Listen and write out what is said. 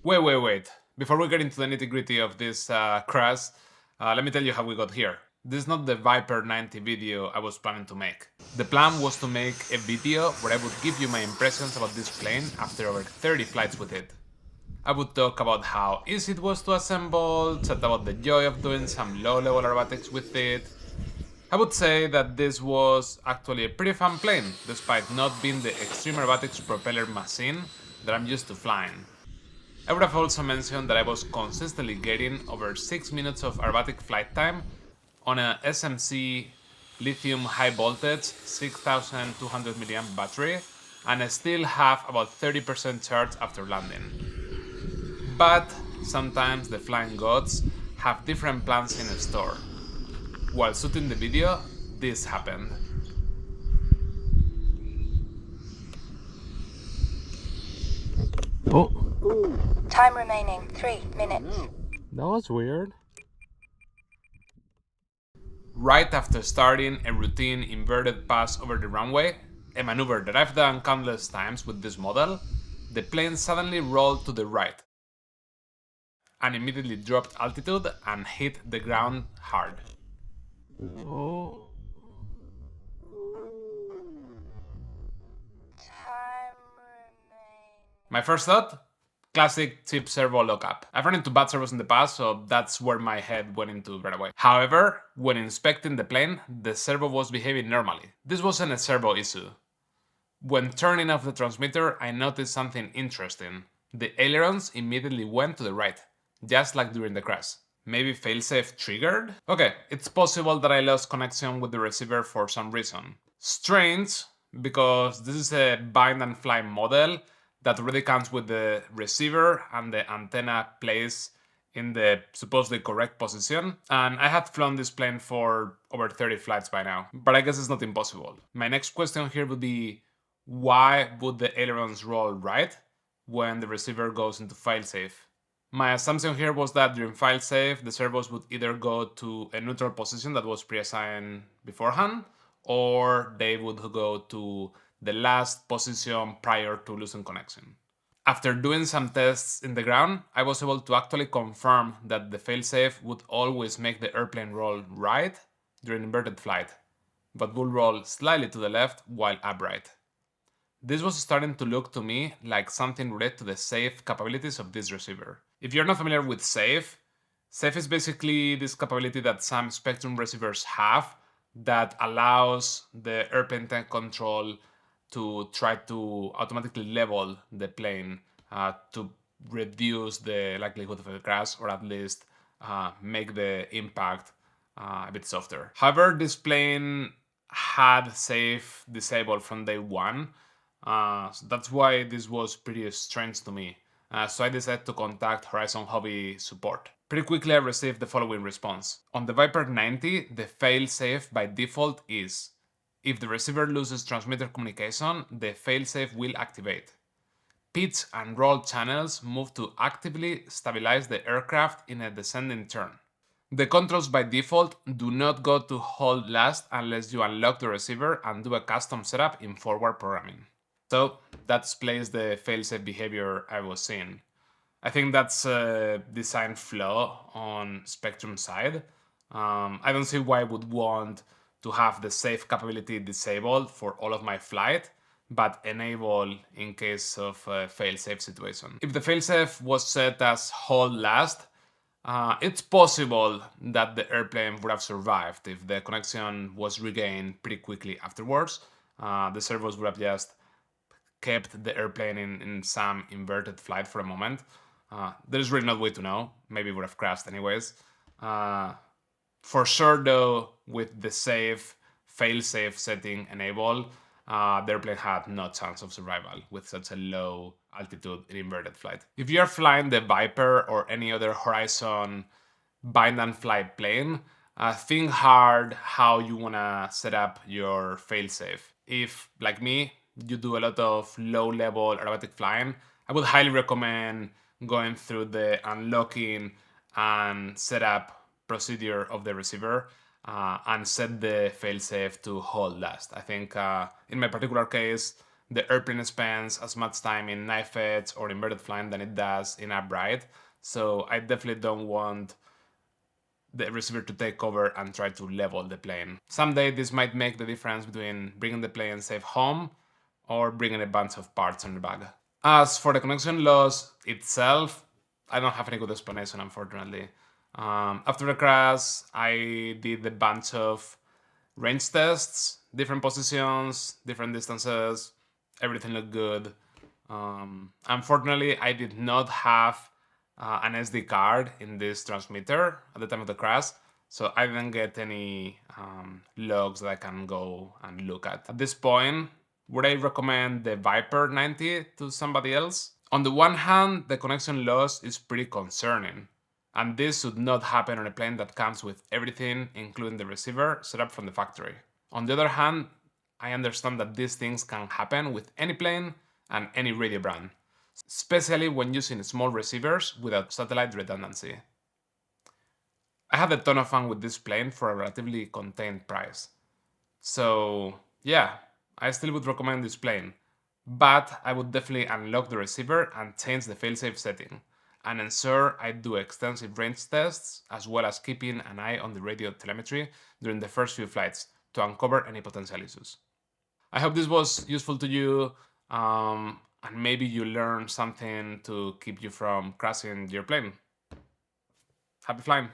Wait. Before we get into the nitty-gritty of this crash, let me tell you how we got here. This is not the Viper 90 video I was planning to make. The plan was to make a video where I would give you my impressions about this plane after over 30 flights with it. I would talk about how easy it was to assemble, chat about the joy of doing some low-level aerobatics with it. I would say that this was actually a pretty fun plane, despite not being the extreme aerobatics propeller machine that I'm used to flying. I would have also mentioned that I was consistently getting over 6 minutes of aerobatic flight time on a SMC lithium high voltage 6200 mAh battery, and I still have about 30% charge after landing. But sometimes the flying gods have different plans in store. While shooting the video, this happened. Oh, Time remaining 3 minutes. that was weird. Right after starting a routine inverted pass over the runway, a maneuver that I've done countless times with this model, the plane suddenly rolled to the right and immediately dropped altitude and hit the ground hard. Oh. Time remaining. My first thought? Classic cheap servo lockup. I've run into bad servos in the past, so that's where my head went into right away. However, when inspecting the plane, the servo was behaving normally. This wasn't a servo issue. When turning off the transmitter, I noticed something interesting. The ailerons immediately went to the right, just like during the crash. Maybe Failsafe triggered? Okay, it's possible that I lost connection with the receiver for some reason. Strange, because this is a bind and fly model that already comes with the receiver and the antenna placed in the supposedly correct position, and I had flown this plane for over 30 flights by now, but I guess it's not impossible. My next question here would be, why would the ailerons roll right when the receiver goes into failsafe? My assumption here was that during failsafe, the servos would either go to a neutral position that was pre-assigned beforehand, or they would go to the last position prior to losing connection. After doing some tests in the ground, I was able to actually confirm that the failsafe would always make the airplane roll right during inverted flight, but would roll slightly to the left while upright. This was starting to look to me like something related to the safe capabilities of this receiver. If you're not familiar with safe, safe is basically this capability that some Spectrum receivers have that allows the airplane tank control to try to automatically level the plane to reduce the likelihood of a crash, or at least make the impact a bit softer. However, this plane had safe disabled from day one, so that's why this was pretty strange to me. So I decided to contact Horizon Hobby support. Pretty quickly I received the following response. On the Viper 90, the failsafe by default is: if the receiver loses transmitter communication, the failsafe will activate. Pitch and roll channels move to actively stabilize the aircraft in a descending turn. The controls by default do not go to hold last unless you unlock the receiver and do a custom setup in forward programming. So that displays the failsafe behavior I was seeing. I think that's a design flaw on Spectrum side. I don't see why I would want to have the safe capability disabled for all of my flight, but enable in case of a failsafe situation. If the failsafe was set as hold last, it's possible that the airplane would have survived if the connection was regained pretty quickly afterwards. The servos would have just kept the airplane in some inverted flight for a moment. There's really no way to know. Maybe it would have crashed anyways. For sure though, with the safe, fail-safe setting enabled, the airplane had no chance of survival with such a low altitude in inverted flight. If you are flying the Viper or any other Horizon bind and fly plane, think hard how you wanna set up your failsafe. If, like me, you do a lot of low-level aerobatic flying, I would highly recommend going through the unlocking and setup procedure of the receiver and set the failsafe to hold last. I think in my particular case, the airplane spends as much time in knife edge or inverted flying than it does in upright, so I definitely don't want the receiver to take over and try to level the plane. Someday this might make the difference between bringing the plane safe home or bringing a bunch of parts on the bag. As for the connection loss itself, I don't have any good explanation, unfortunately. After the crash, I did a bunch of range tests, different positions, different distances, everything looked good. Unfortunately, I did not have an SD card in this transmitter at the time of the crash, so I didn't get any logs that I can go and look at. At this point, would I recommend the Viper 90 to somebody else? On the one hand, the connection loss is pretty concerning, and this should not happen on a plane that comes with everything, including the receiver, set up from the factory. On the other hand, I understand that these things can happen with any plane and any radio brand, especially when using small receivers without satellite redundancy. I had a ton of fun with this plane for a relatively contained price. So yeah, I still would recommend this plane, but I would definitely unlock the receiver and change the failsafe setting, and ensure I do extensive range tests as well as keeping an eye on the radio telemetry during the first few flights to uncover any potential issues. I hope this was useful to you, and maybe you learned something to keep you from crashing your plane. Happy flying!